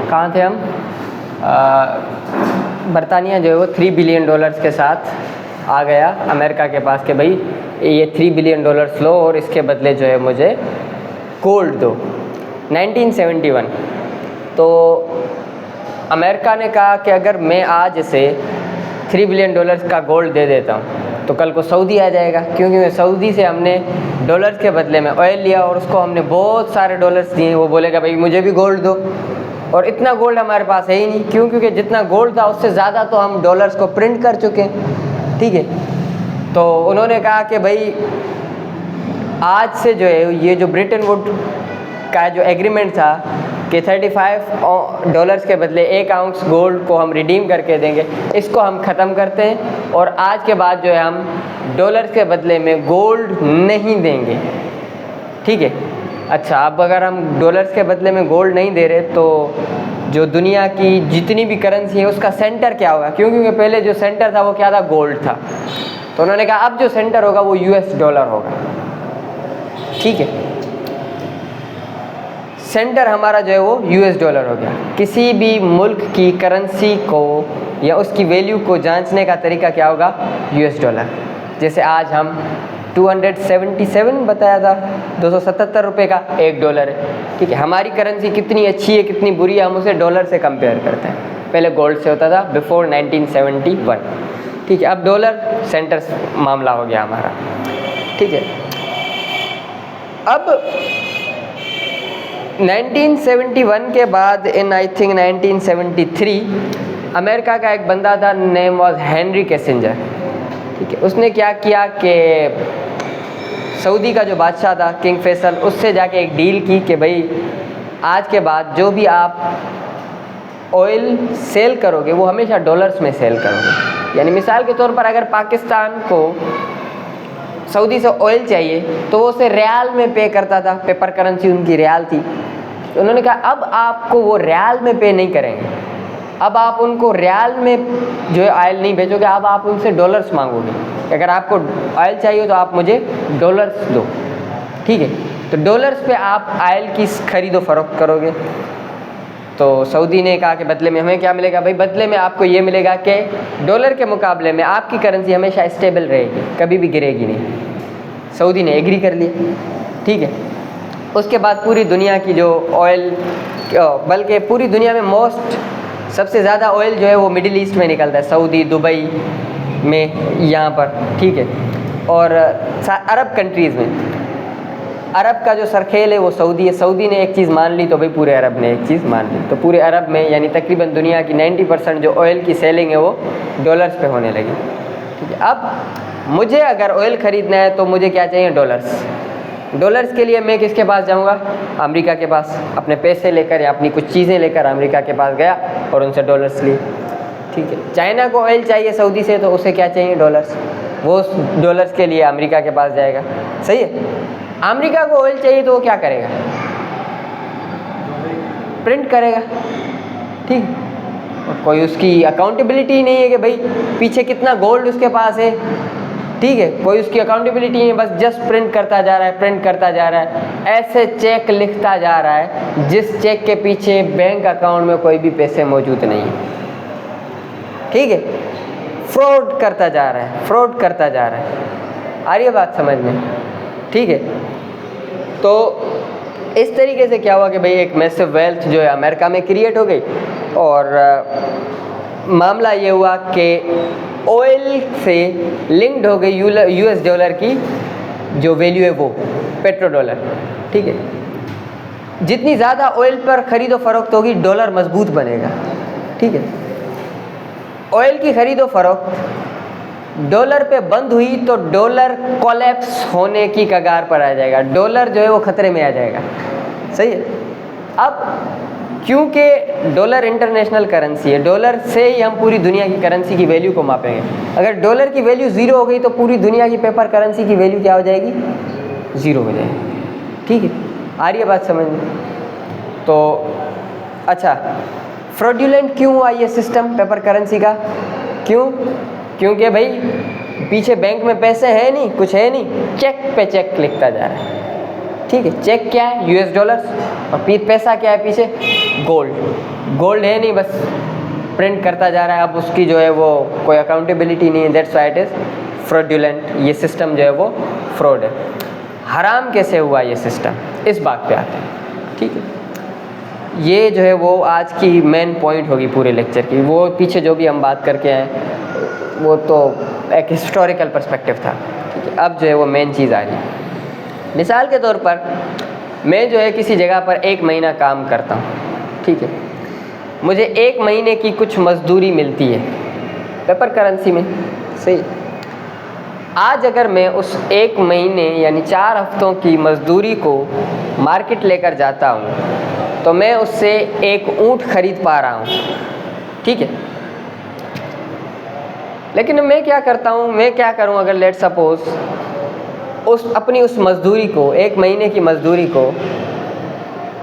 कहाँ थे हम? बरतानिया जो है वो $3 बिलियन के साथ आ गया अमेरिका के पास कि भाई ये $3 बिलियन लो और इसके बदले जो है मुझे गोल्ड दो। 1971 तो अमेरिका ने कहा कि अगर मैं आज इसे $3 बिलियन का गोल्ड दे देता हूँ तो कल को सऊदी आ जाएगा, क्योंकि सऊदी से हमने डॉलर्स के बदले में ऑयल लिया और उसको हमने बहुत सारे डॉलर्स दिए। वो बोलेगा भाई मुझे भी गोल्ड दो, और इतना गोल्ड हमारे पास है ही नहीं, क्योंकि जितना गोल्ड था उससे ज़्यादा तो हम डॉलर्स को प्रिंट कर चुके हैं। ठीक है, तो उन्होंने कहा कि भाई आज से जो है ये जो ब्रिटेन वुड का जो एग्रीमेंट था कि $35 के बदले 1 आउंस गोल्ड को हम रिडीम करके देंगे, इसको हम ख़त्म करते हैं और आज के बाद जो है हम डॉलर्स के बदले में गोल्ड नहीं देंगे। ठीक है, अच्छा अब अगर हम डॉलर्स के बदले में गोल्ड नहीं दे रहे तो जो दुनिया की जितनी भी करेंसी है उसका सेंटर क्या होगा? क्योंकि पहले जो सेंटर था वो क्या था? गोल्ड था। तो उन्होंने कहा अब जो सेंटर होगा वो US डॉलर होगा। ठीक है, सेंटर हमारा जो है वो US डॉलर हो गया। किसी भी मुल्क की करेंसी को या उसकी वैल्यू को जांचने का तरीका क्या होगा? US dollar. जैसे आज हम 277 बताया था, 277 रुपये का $1 है। ठीक है, हमारी करेंसी कितनी अच्छी है कितनी बुरी है हम उसे डॉलर से कंपेयर करते हैं। पहले गोल्ड से होता था बिफोर 1971। ठीक है, अब डॉलर सेंटर मामला हो गया हमारा। ठीक है, अब 1971 के बाद इन आई थिंक 1973 अमेरिका का एक बंदा था, नेम वाज हेनरी किसिंजर। ठीक है, उसने क्या किया कि सऊदी का जो बादशाह था किंग फैसल, उससे जाके एक डील की कि भाई आज के बाद जो भी आप ऑयल सेल करोगे वो हमेशा डॉलर्स में सेल करोगे। यानी मिसाल के तौर पर अगर पाकिस्तान को सऊदी से ऑयल चाहिए तो वो उसे रियाल में पे करता था, पेपर करेंसी उनकी रियाल थी। तो उन्होंने कहा अब आपको वो रियाल में पे नहीं करेंगे, अब आप उनको रियाल में जो है ऑयल नहीं भेजोगे, अब आप उनसे डॉलर्स मांगोगे। अगर आपको ऑयल चाहिए तो आप मुझे डॉलर्स दो। ठीक है, तो डॉलर्स पे आप ऑयल की खरीदो फरोख्त करोगे। तो सऊदी ने कहा कि बदले में हमें क्या मिलेगा? भाई बदले में आपको ये मिलेगा कि डॉलर के मुकाबले में आपकी करेंसी हमेशा स्टेबल रहेगी, कभी भी गिरेगी नहीं। सऊदी ने एग्री कर लिया। ठीक है, उसके बाद पूरी दुनिया की जो ऑयल, बल्कि पूरी दुनिया में सबसे ज़्यादा ऑयल जो है वो मिडिल ईस्ट में निकलता है, सऊदी, दुबई में, यहाँ पर। ठीक है, और अरब कंट्रीज़ में। अरब का जो सरखेल है वो सऊदी है। सऊदी ने एक चीज़ मान ली तो भाई पूरे अरब ने एक चीज़ मान ली। तो पूरे अरब में यानी तकरीबन दुनिया की 90% जो ऑयल की सेलिंग है वो डॉलर्स पे होने लगी। ठीक है, अब मुझे अगर ऑयल ख़रीदना है तो मुझे क्या चाहिए? डॉलर्स। डॉलर्स के लिए मैं किसके पास जाऊंगा? अमेरिका के पास। अपने पैसे लेकर या अपनी कुछ चीज़ें लेकर अमेरिका के पास गया और उनसे डॉलर्स लिए। ठीक है, चाइना को ऑयल चाहिए सऊदी से तो उसे क्या चाहिए? डॉलर्स। वो डॉलर्स के लिए अमेरिका के पास जाएगा। सही है, अमेरिका को ऑयल चाहिए तो वो क्या करेगा? प्रिंट करेगा। ठीक, और कोई उसकी अकाउंटेबिलिटी नहीं है कि भाई पीछे कितना गोल्ड उसके पास है। ठीक है, कोई उसकी अकाउंटेबिलिटी नहीं है, बस जस्ट प्रिंट करता जा रहा है, प्रिंट करता जा रहा है, ऐसे चेक लिखता जा रहा है जिस चेक के पीछे बैंक अकाउंट में कोई भी पैसे मौजूद नहीं है। ठीक है, फ्रॉड करता जा रहा है, फ्रॉड करता जा रहा है। आ रही है बात समझ में? ठीक है, तो इस तरीके से क्या हुआ कि भाई एक मैसिव वेल्थ जो है अमेरिका में क्रिएट हो गई, और मामला ये हुआ कि ऑयल से लिंक्ड हो गई US डॉलर की जो वैल्यू है वो पेट्रो डॉलर। ठीक है, जितनी ज़्यादा ऑयल पर ख़रीदो फरोख्त होगी डॉलर मजबूत बनेगा। ठीक है, ऑयल की ख़रीदो फरोख्त डॉलर पे बंद हुई तो डॉलर कोलैप्स होने की कगार पर आ जाएगा, डॉलर जो है वो ख़तरे में आ जाएगा। सही है, अब क्योंकि डॉलर इंटरनेशनल करेंसी है, डॉलर से ही हम पूरी दुनिया की करेंसी की वैल्यू को मापेंगे। अगर डॉलर की वैल्यू ज़ीरो हो गई तो पूरी दुनिया की पेपर करेंसी की वैल्यू क्या हो जाएगी? ज़ीरो हो जाएगी। ठीक है, आ रही है बात समझ में? तो अच्छा, फ्रॉडुलेंट क्यों हुआ ये सिस्टम पेपर करेंसी का? क्यों? क्योंकि भाई पीछे बैंक में पैसे हैं नहीं, कुछ है नहीं, चेक पे चेक लिखता जा रहा है। ठीक है, चेक क्या है? US डॉलर्स, और पैसा क्या है पीछे? गोल्ड है नहीं, बस प्रिंट करता जा रहा है, अब उसकी जो है वो कोई अकाउंटेबिलिटी नहीं है, that's why it is fraudulent. ये सिस्टम जो है वो फ्रॉड है। हराम कैसे हुआ ये सिस्टम, इस बात पे आते हैं, ठीक है। ये जो है वो आज की मेन पॉइंट होगी पूरे लेक्चर की। वो पीछे जो भी हम बात करके आए वो तो एक हिस्टोरिकल पर्सपेक्टिव था, ठीक है। अब जो है वो मेन चीज़ आ रही है। मिसाल के तौर पर मैं जो है किसी जगह पर 1 महीना काम करता हूँ, ठीक है। मुझे 1 महीने की कुछ मजदूरी मिलती है पेपर करेंसी में, सही। आज अगर मैं उस 1 महीने यानी 4 हफ्तों की मजदूरी को मार्केट लेकर जाता हूँ तो मैं उससे 1 ऊँट खरीद पा रहा हूँ, ठीक है। लेकिन मैं क्या करता हूँ, मैं क्या करूँ अगर लेट सपोज अपनी उस मजदूरी को, 1 महीने की मजदूरी को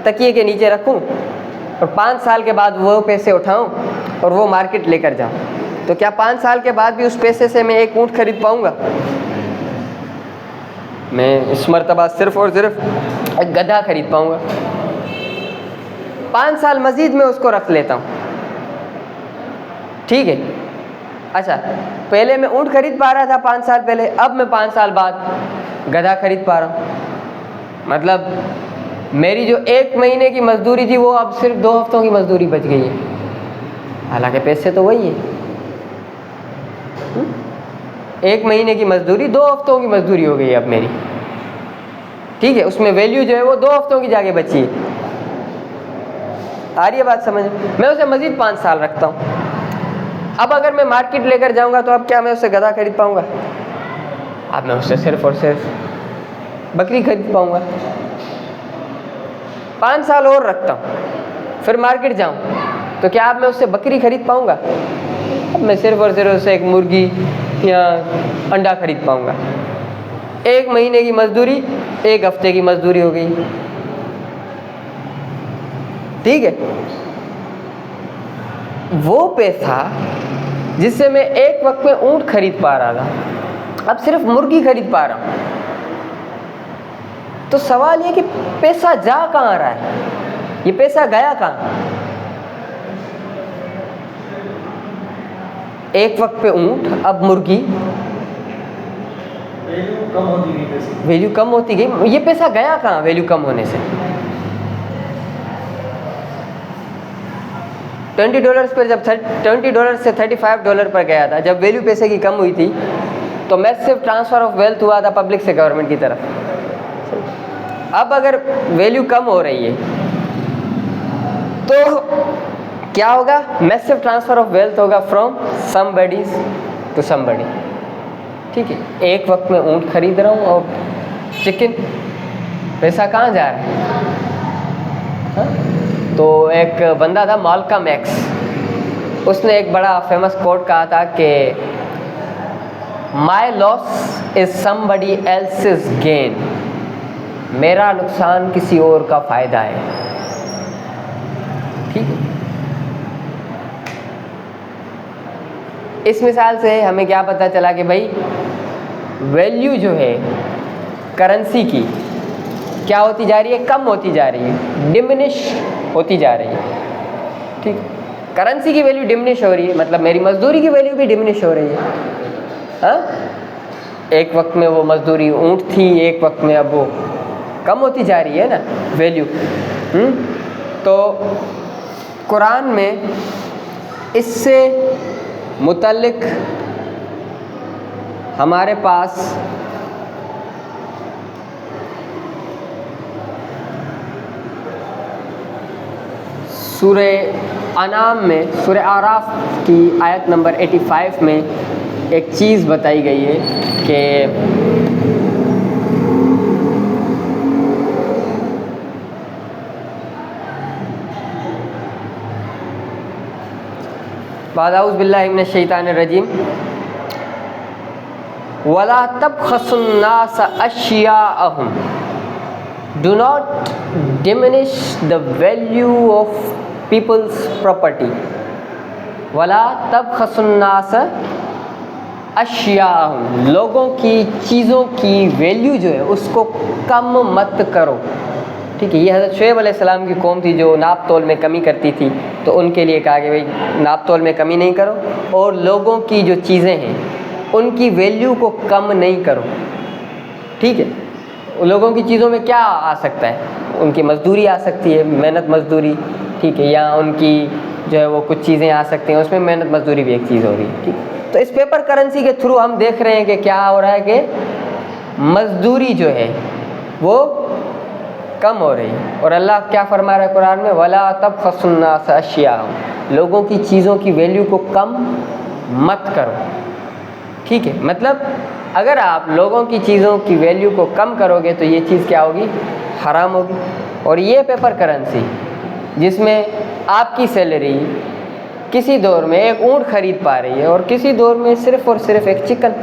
तकिए के नीचे रखूँ और 5 साल के बाद वो पैसे उठाऊँ और वो मार्केट लेकर जाऊँ, तो क्या 5 साल के बाद भी उस पैसे से मैं 1 ऊँट खरीद पाऊँगा? मैं इस मर्तबा सिर्फ़ और सिर्फ एक गधा खरीद पाऊँगा। 5 साल मज़ीद में उसको रख लेता हूँ, ठीक है। अच्छा, पहले मैं ऊँट खरीद पा रहा था 5 साल पहले, अब मैं 5 साल बाद गधा खरीद पा रहा हूँ। मतलब मेरी जो 1 महीने की मजदूरी थी वो अब सिर्फ 2 हफ्तों की मजदूरी बच गई है, हालांकि पैसे तो वही है। 1 महीने की मजदूरी 2 हफ्तों की मजदूरी हो गई अब मेरी, ठीक है। उसमें वैल्यू जो है वो 2 हफ्तों की जाके बची है। आ रही है बात समझ? मैं उसे मज़ीद 5 साल रखता हूँ। अब अगर मैं मार्केट लेकर जाऊँगा तो अब क्या मैं उससे गधा खरीद पाऊँगा? अब मैं उससे सिर्फ और सिर्फ बकरी खरीद पाऊँगा। 5 साल और रखता हूँ, फिर मार्केट जाऊँ तो क्या अब मैं उससे बकरी खरीद पाऊँगा? अब मैं सिर्फ और सिर्फ उससे एक मुर्गी या अंडा खरीद पाऊँगा। 1 महीने की मजदूरी 1 हफ्ते की मजदूरी हो गई, ठीक है। वो पैसा जिससे मैं एक वक्त में ऊँट खरीद पा रहा था, अब सिर्फ मुर्गी खरीद पा रहा हूँ। तो सवाल ये कि पैसा जा कहाँ रहा है, ये पैसा गया कहाँ? एक वक्त पे ऊँट, अब मुर्गी, वैल्यू कम होती गई। ये पैसा गया कहाँ वैल्यू कम होने से? $20 पर जब $20 से $35 पर गया था, जब वैल्यू पैसे की कम हुई थी तो मैसिव ट्रांसफ़र ऑफ वेल्थ हुआ था पब्लिक से गवर्नमेंट की तरफ। अब अगर वैल्यू कम हो रही है तो क्या होगा? मैसिव ट्रांसफ़र ऑफ वेल्थ होगा फ्रॉम समबडीज टू समबडी, ठीक है। एक वक्त में ऊँट खरीद रहा हूँ और चिकन, पैसा कहाँ जा रहा है? हाँ? तो एक बंदा था माल्कम एक्स, उसने एक बड़ा फेमस कोट कहा था कि my loss is somebody else's gain, मेरा नुकसान किसी और का फ़ायदा है, ठीक है। इस मिसाल से हमें क्या पता चला कि भाई वैल्यू जो है करेंसी की क्या होती जा रही है? कम होती जा रही है, डिमिनिश होती जा रही है, ठीक। करेंसी की वैल्यू डिमिनिश हो रही है, मतलब मेरी मजदूरी की वैल्यू भी डिमिनिश हो रही है। हाँ, एक वक्त में वो मजदूरी ऊँट थी, एक वक्त में अब वो कम होती जा रही है ना वैल्यू। तो कुरान में इससे मुतल्लिक हमारे पास सूरे अनाम में, सूरे आराफ की आयत नंबर 85 में एक चीज़ बताई गई है कि बादाऊज़ बिल्लाहि मिनश शैतानिर रजीम, वला तबखसुन्नास अश्याअहुम, do not diminish the value of people's property, वला तबखसुन्नास अश्याअहुम, लोगों की चीज़ों की वैल्यू जो है उसको कम मत करो, ठीक है। ये हज़रत शुएब अलैहिस्सलाम की कौम थी जो नाप तोल में कमी करती थी, तो उनके लिए कहा कि भाई नाप तोल में कमी नहीं करो और लोगों की जो चीज़ें हैं उनकी वैल्यू को कम नहीं करो, ठीक है। लोगों की चीज़ों में क्या आ सकता है, उनकी मजदूरी आ सकती है, मेहनत मजदूरी, ठीक है, या उनकी जो है वो कुछ चीज़ें आ सकती हैं, उसमें मेहनत मजदूरी भी एक चीज़ हो रही है, ठीक। तो इस पेपर करेंसी के थ्रू हम देख रहे हैं कि क्या हो रहा है कि मजदूरी जो है वो कम हो रही है। और अल्लाह क्या फरमा रहा है कुरान में, वला तबखसुन्नास अशियाअहुम, लोगों की चीज़ों की वैल्यू को कम मत करो, ठीक है। मतलब अगर आप लोगों की चीज़ों की वैल्यू को कम करोगे तो ये चीज़ क्या होगी, हराम होगी। और ये पेपर करेंसी जिसमें आपकी सैलरी किसी दौर में एक ऊँट खरीद पा रही है और किसी दौर में सिर्फ़ और सिर्फ एक चिकन,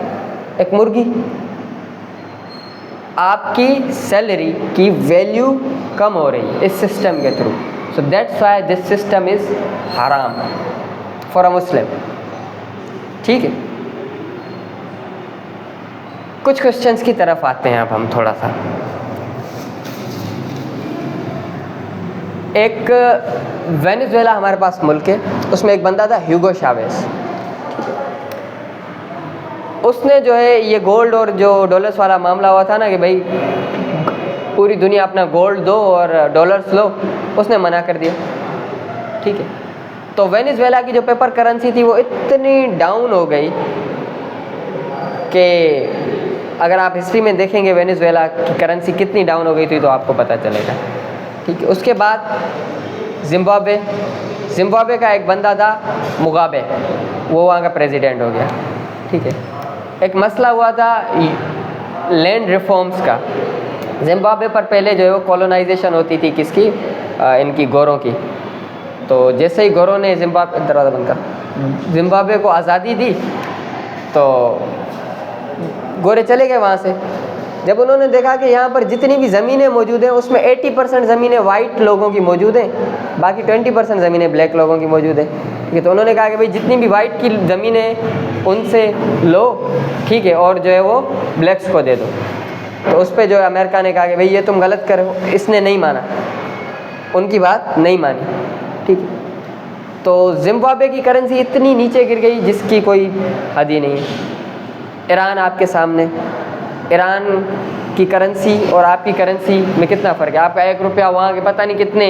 एक मुर्गी, आपकी सैलरी की वैल्यू कम हो रही है इस सिस्टम के through. So that's why this system is हराम फॉर अ मुस्लिम, ठीक है। कुछ क्वेश्चंस की तरफ आते हैं अब हम थोड़ा सा। एक वेनेजुएला हमारे पास मुल्क है, उसमें एक बंदा था ह्यूगो चावेज़, उसने जो है ये गोल्ड और जो डॉलर्स वाला मामला हुआ था ना कि भाई पूरी दुनिया अपना गोल्ड दो और डॉलर्स लो, उसने मना कर दिया, ठीक है। तो वेनेजुएला की जो पेपर करेंसी थी वो इतनी डाउन हो गई कि अगर आप हिस्ट्री में देखेंगे वेनेजुएला की करेंसी कितनी डाउन हो गई थी तो आपको पता चलेगा, ठीक है। उसके बाद जिम्बाब्वे का एक बंदा था मुगाबे, वो वहाँ का प्रेसिडेंट हो गया, ठीक है। एक मसला हुआ था लैंड रिफॉर्म्स का। जिम्बाब्वे पर पहले जो है वो कॉलोनाइजेशन होती थी किसकी, इनकी गोरों की। तो जैसे ही गोरों ने दरवाज़ा बंद कर जिम्बाब्वे को आज़ादी दी तो गोरे चले गए वहाँ से। जब उन्होंने देखा कि यहाँ पर जितनी भी ज़मीनें मौजूद हैं उसमें 80% ज़मीनें वाइट लोगों की मौजूद हैं, बाकी 20% ज़मीनें ब्लैक लोगों की मौजूद हैं, ठीक है। तो उन्होंने कहा कि भाई जितनी भी वाइट की ज़मीनें उनसे लो, ठीक है, और जो है वो ब्लैक्स को दे दो। तो उस पर जो है अमेरिका ने कहा कि भाई ये तुम गलत कर रहे हो, इसने नहीं माना, उनकी बात नहीं मानी, ठीक है। तो जिम्बाब्वे की करेंसी इतनी नीचे गिर गई जिसकी कोई हद ही नहीं है। ईरान आपके सामने, ईरान की करेंसी और आपकी करेंसी में कितना फ़र्क है। आपका 1 रुपया वहाँ के पता नहीं कितने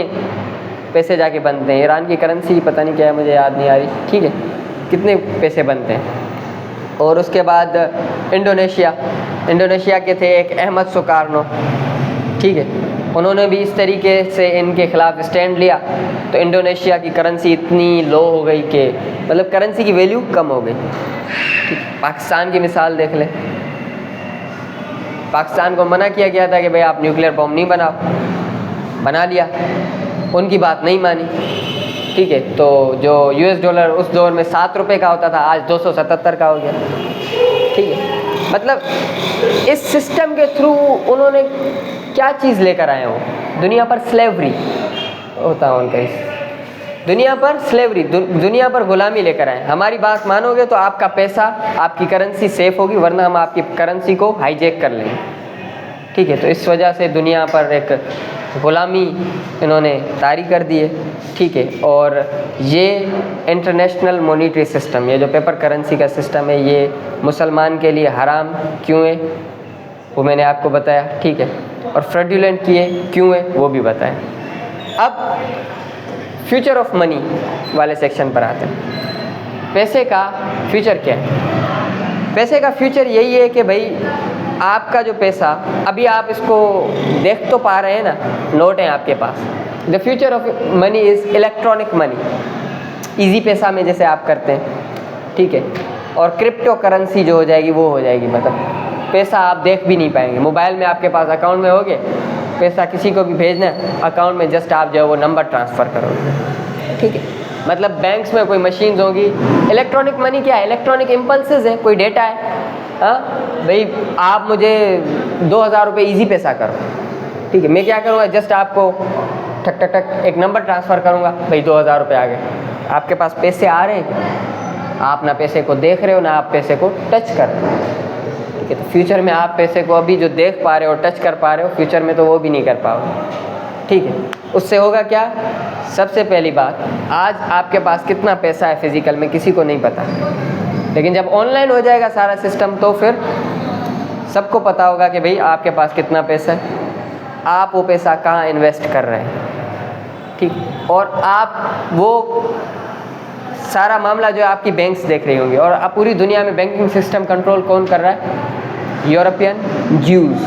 पैसे जाके बनते हैं, ईरान की करेंसी पता नहीं क्या है, मुझे याद नहीं आ रही, ठीक है, कितने पैसे बनते हैं। और उसके बाद इंडोनेशिया के थे एक अहमद सुकार्नो, ठीक है, उन्होंने भी इस तरीके से इनके ख़िलाफ़ स्टैंड लिया तो इंडोनेशिया की करेंसी इतनी लो हो गई कि मतलब करेंसी की वैल्यू कम हो गई, ठीक। पाकिस्तान की मिसाल देख लें, पाकिस्तान को मना किया गया था कि भाई आप न्यूक्लियर बम नहीं बनाओ, बना लिया, उनकी बात नहीं मानी, ठीक है। तो जो US डॉलर उस दौर में 7 रुपये का होता था आज 277 का हो गया, ठीक है। मतलब इस सिस्टम के थ्रू उन्होंने क्या चीज़ लेकर आए, वो दुनिया पर स्लेवरी होता है उनका, इस दुनिया पर स्लेवरी, दुनिया पर गुलामी लेकर आए। हमारी बात मानोगे तो आपका पैसा, आपकी करेंसी सेफ होगी, वरना हम आपकी करेंसी को हाईजैक कर लेंगे, ठीक है। तो इस वजह से दुनिया पर एक गुलामी इन्होंने तारी कर दी है, ठीक है। और ये इंटरनेशनल मॉनेटरी सिस्टम, ये जो पेपर करेंसी का सिस्टम है, ये मुसलमान के लिए हराम क्यों है वो मैंने आपको बताया, ठीक है। और फ्रॉडुलेंट किए क्यों है वो भी बताया। अब फ्यूचर ऑफ मनी वाले सेक्शन पर आते हैं। पैसे का फ्यूचर क्या है? पैसे का फ्यूचर यही है कि भाई आपका जो पैसा, अभी आप इसको देख तो पा रहे हैं ना, नोट हैं आपके पास। The future of money is electronic money, easy पैसा में जैसे आप करते हैं, ठीक है। और क्रिप्टो करेंसी जो हो जाएगी वो हो जाएगी, मतलब पैसा आप देख भी नहीं पाएंगे। मोबाइल में आपके पास अकाउंट में होगे, पैसा किसी को भी भेजना है अकाउंट में, जस्ट आप जो है वो नंबर ट्रांसफ़र करोगे, ठीक है। मतलब बैंक्स में कोई मशीन्स होगी। इलेक्ट्रॉनिक मनी क्या है? इलेक्ट्रॉनिक इम्पल्सेस है, कोई डेटा है, हाँ भाई आप मुझे 2000 रुपये ईजी पैसा करो, ठीक है। मैं क्या करूँगा, जस्ट आपको ठक ठक ठक एक नंबर ट्रांसफ़र करूँगा, भाई 2000 रुपये आ गए। आपके पास पैसे आ रहे हैं, आप ना पैसे को देख रहे हो ना आप पैसे को टच कर रहे हो, ठीक है। तो फ्यूचर में आप पैसे को अभी जो देख पा रहे हो, टच कर पा रहे हो, फ्यूचर में तो वो भी नहीं कर पाओगे, ठीक है। उससे होगा क्या? सबसे पहली बात, आज आपके पास कितना पैसा है फिजिकल में किसी को नहीं पता, लेकिन जब ऑनलाइन हो जाएगा सारा सिस्टम तो फिर सबको पता होगा कि भाई आपके पास कितना पैसा है, आप वो पैसा कहाँ इन्वेस्ट कर रहे हैं, ठीक। और आप वो सारा मामला जो है आपकी बैंक्स देख रही होंगी। और अब पूरी दुनिया में बैंकिंग सिस्टम कंट्रोल कौन कर रहा है? यूरोपियन ज्यूज़,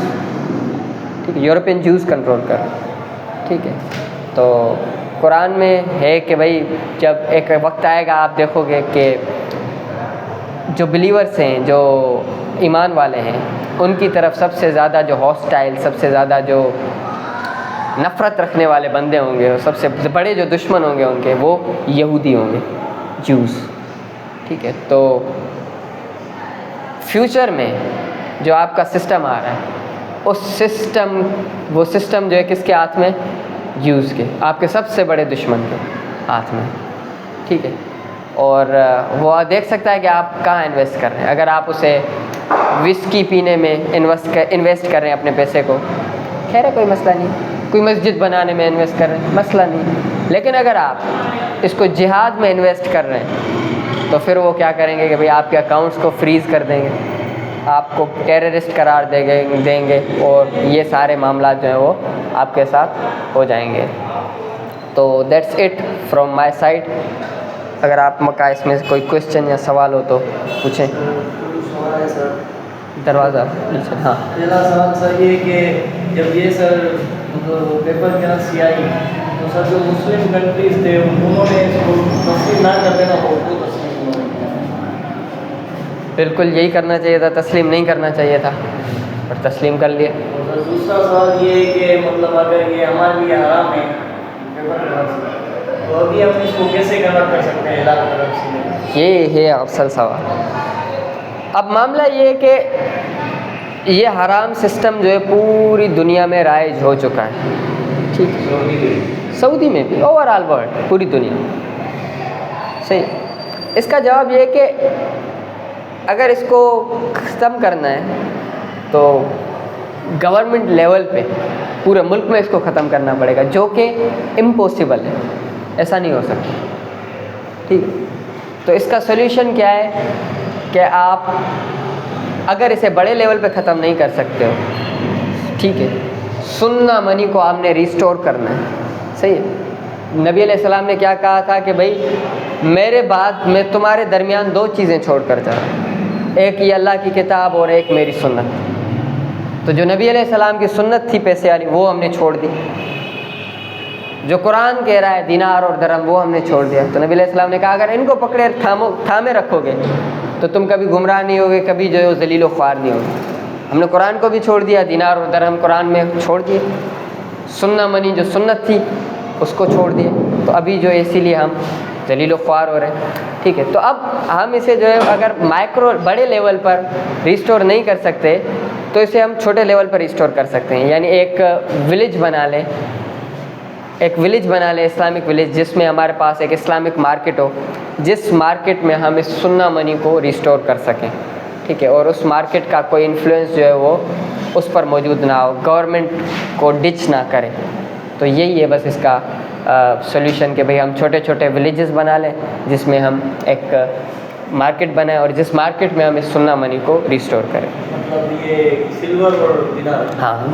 ठीक है, यूरोपियन ज्यूज़ कंट्रोल कर रहे हैं, ठीक है। तो कुरान में है कि भाई जब एक वक्त आएगा आप देखोगे कि जो बिलीवर्स हैं, जो ईमान वाले हैं, उनकी तरफ सबसे ज़्यादा जो हॉस्टाइल, सबसे ज़्यादा जो नफ़रत रखने वाले बंदे होंगे, सबसे बड़े जो दुश्मन होंगे उनके, वो यहूदी होंगे, ज्यूज़, ठीक है। तो फ्यूचर में जो आपका सिस्टम आ रहा है, वो सिस्टम जो है किसके हाथ में? ज्यूज़ के, आपके सबसे बड़े दुश्मन के हाथ में, ठीक है। और वो देख सकता है कि आप कहाँ इन्वेस्ट कर रहे हैं। अगर आप उसे विस्की पीने में इन्वेस्ट कर रहे हैं अपने पैसे को, खैर है, कोई मसला नहीं। कोई मस्जिद बनाने में इन्वेस्ट कर रहे हैं, मसला नहीं। लेकिन अगर आप इसको जिहाद में इन्वेस्ट कर रहे हैं तो फिर वो क्या करेंगे कि भाई आपके अकाउंट्स को फ्रीज़ कर देंगे, आपको टेररिस्ट करार देंगे और ये सारे मामला जो हैं वो आपके साथ हो जाएंगे। तो that's it from my side. अगर आप मका इसमें कोई क्वेश्चन या सवाल हो तो पूछें। दरवाज़ा नीचे। हाँ, पहला सवाल सर ये कि जब ये सर मतलब पेपर करेंसी आई तो सर जो मुस्लिम कंट्रीज थे उन्होंने इसको तस्लीम ना कर देना, वो तस्लीम बिल्कुल यही करना चाहिए था, तस्लीम नहीं करना चाहिए था, और तस्लीम कर लिए। और दूसरा सवाल ये है कि मतलब अगर ये हमारे लिए हराम है पेपर करेंसी, तो अभी हम इसको कैसे कन्वर्ट कर सकते हैं लाल करेंसी में? ये है अफसल सवाल। अब मामला ये है कि ये हराम सिस्टम जो है पूरी दुनिया में राइज हो चुका है, ठीक है, सऊदी में भी, ओवरऑल वर्ल्ड, पूरी दुनिया, सही। इसका जवाब ये है कि अगर इसको ख़त्म करना है तो गवर्नमेंट लेवल पे पूरे मुल्क में इसको ख़त्म करना पड़ेगा, जो कि इम्पॉसिबल है, ऐसा नहीं हो सकता, ठीक है। तो इसका सोल्यूशन क्या है कि आप अगर इसे बड़े लेवल पे ख़त्म नहीं कर सकते हो, ठीक है, सुन्ना मनी को आपने रिस्टोर करना है, सही है। नबी अलैहिस्सलाम ने क्या कहा था कि भाई मेरे बाद मैं तुम्हारे दरमियान दो चीज़ें छोड़ कर जा रहा हूँ, एक ये अल्लाह की किताब और एक मेरी सुन्नत। तो जो नबी अलैहिस्सलाम की सुन्नत थी पैसे वाली, वो हमने छोड़ दी। जो कुरान कह रहा है दिनार और दरम, वो हमने छोड़ दिया। तो नबी अलैहिस्सलाम ने कहा अगर इनको पकड़े थामे रखोगे तो तुम कभी गुमराह नहीं होगे, कभी जो है ज़लील व ख्वार नहीं होगे। हमने कुरान को भी छोड़ दिया, दिनार और दरहम कुरान में छोड़ दिए, सुन्ना मनी जो सुन्नत थी उसको छोड़ दिए। तो अभी जो है इसीलिए हम ज़लील व ख्वार हो रहे हैं, ठीक है। तो अब हम इसे जो है अगर बड़े लेवल पर रिस्टोर नहीं कर सकते तो इसे हम छोटे लेवल पर रिस्टोर कर सकते हैं। यानी एक विलेज बना लें, इस्लामिक विलेज, जिसमें हमारे पास एक इस्लामिक मार्केट हो, जिस मार्केट में हम इस सुन्ना मनी को रिस्टोर कर सकें, ठीक है। और उस मार्केट का कोई इन्फ्लुएंस जो है वो उस पर मौजूद ना हो, गवर्नमेंट को डिच ना करे। तो यही है बस इसका सॉल्यूशन कि भाई हम छोटे छोटे विलेजेस बना लें जिसमें हम एक मार्केट बनाएं और जिस मार्केट में हम इस सुन्ना मनी को रिस्टोर करें। मतलब ये सिल्वर और दिनार, हाँ,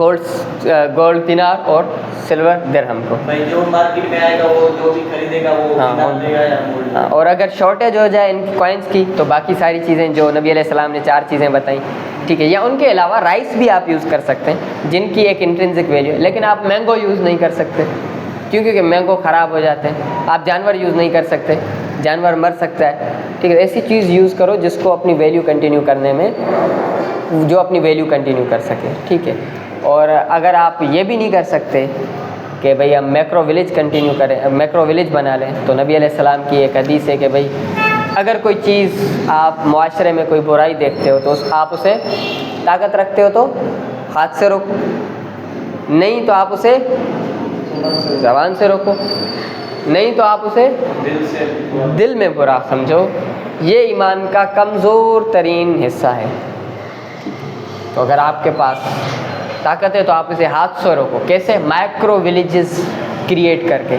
गोल्ड दिनार और सिल्वर दिरहम को भाई जो मार्केट में आएगा वो जो भी खरीदेगा वो दिनार देगा या गोल्ड। हाँ, और अगर शॉर्टेज हो जाए इन कॉइन्स की तो बाकी सारी चीज़ें जो नबी अलैहिस्सलाम ने 4 चीज़ें बताई, ठीक है। या उनके अलावा राइस भी आप यूज़ कर सकते हैं जिनकी एक इंट्रिंसिक वैल्यू है, लेकिन आप मैंगो यूज़ नहीं कर सकते क्योंकि मैंगो ख़राब हो जाते हैं। आप जानवर यूज़ नहीं कर सकते, जानवर मर सकता है, ठीक है। ऐसी चीज़ यूज़ करो जिसको अपनी वैल्यू कंटिन्यू करने में, जो अपनी वैल्यू कंटिन्यू कर सके, ठीक है। और अगर आप ये भी नहीं कर सकते कि भाई हम मैक्रो विलेज कंटिन्यू करें, मैक्रो विलेज बना लें, तो नबी अलैहिस्सलाम की एक हदीस है कि भाई अगर कोई चीज़ आप मुआशरे में कोई बुराई देखते हो तो आप उसे ताकत रखते हो तो हाथ से रोको, नहीं तो आप उसे ज़बान से रोको, नहीं तो आप उसे दिल में बुरा समझो। ये ईमान का कमज़ोर तरीन हिस्सा है। तो अगर आपके पास ताकत है तो आप इसे हाथ से रोको। कैसे? माइक्रो विलेजेस क्रिएट करके,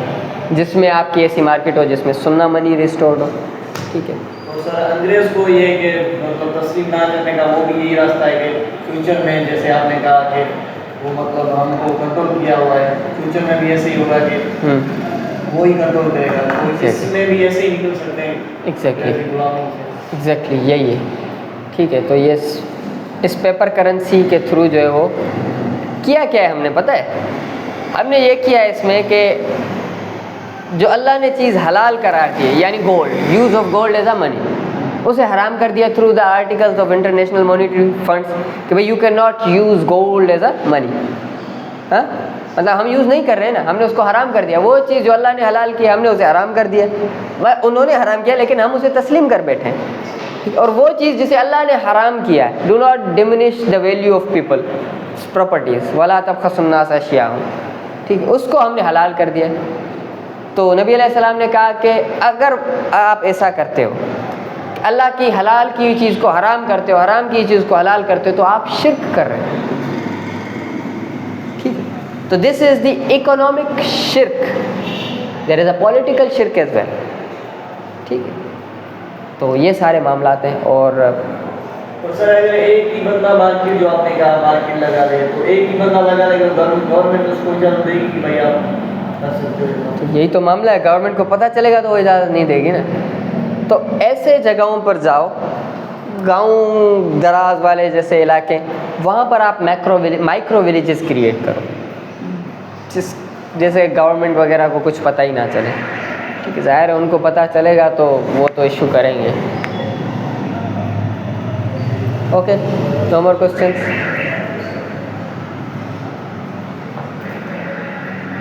जिसमें आपकी ऐसी मार्केट हो जिसमें सुन्ना मनी रिस्टोर्ड हो। ठीक है, तो सर अंग्रेज को ये कि मतलब तस्लीम ना करने का वो भी यही रास्ता है कि फ्यूचर में जैसे आपने कहा कि वो मतलब हमको कंट्रोल किया हुआ है, फ्यूचर में भी ऐसे ही होगा कि वो ही कंट्रोल करेगा, तो इसमें भी ऐसे ही निकल सकते हैं। एग्जैक्टली यही है। ठीक है, तो ये इस पेपर करेंसी के थ्रू जो है वो किया क्या है हमने पता है? हमने ये किया है इसमें कि जो अल्लाह ने चीज़ हलाल करार दी है, यानी gold, use of gold as a money, उसे हराम कर दिया through the articles of international monetary funds कि भाई you can not use gold as a money. हाँ, मतलब हम यूज़ नहीं कर रहे हैं ना, हमने उसको हराम कर दिया। वो चीज़ जो अल्लाह ने हलाल की हमने उसे हराम कर दिया। उन्होंने हराम किया लेकिन हम उसे तस्लीम कर बैठे हैं। और वो चीज़ जिसे अल्लाह ने हराम किया है, do not diminish the value of people properties वला तबखसुन्नास अशियाअहुम, ठीक है, उसको हमने हलाल कर दिया। तो नबी अलैहिस्सलाम ने कहा कि अगर आप ऐसा करते हो, अल्लाह की हलाल की हुई चीज़ को हराम करते हो, हराम की चीज़ को हलाल करते हो, तो आप शिर्क कर रहे हो। ठीक है, तो दिस इज़ द इकोनॉमिक शिर्क, देयर इज़ अ पॉलिटिकल शिर्क एज वेल। ठीक है, तो ये सारे मामलात हैं। और सर अगर एक ही बंदा मार्केट, जो आपने कहा मार्केट लगा दे, तो एक ही बंदा लगा देगा, गवर्नमेंट उसको इजाज़त देगी कि भाई आप कर सकते हो? तो यही तो मामला है, गवर्नमेंट को पता चलेगा तो वो इजाज़त नहीं देगी ना। तो ऐसे जगहों पर जाओ, गांव दराज वाले जैसे इलाके, वहाँ पर आप माइक्रो विलेजेस क्रिएट करो, जैसे गवर्नमेंट वगैरह को कुछ पता ही ना चले। ठीक है, ज़ाहिर है उनको पता चलेगा तो वो तो इशू करेंगे। Okay, no more questions.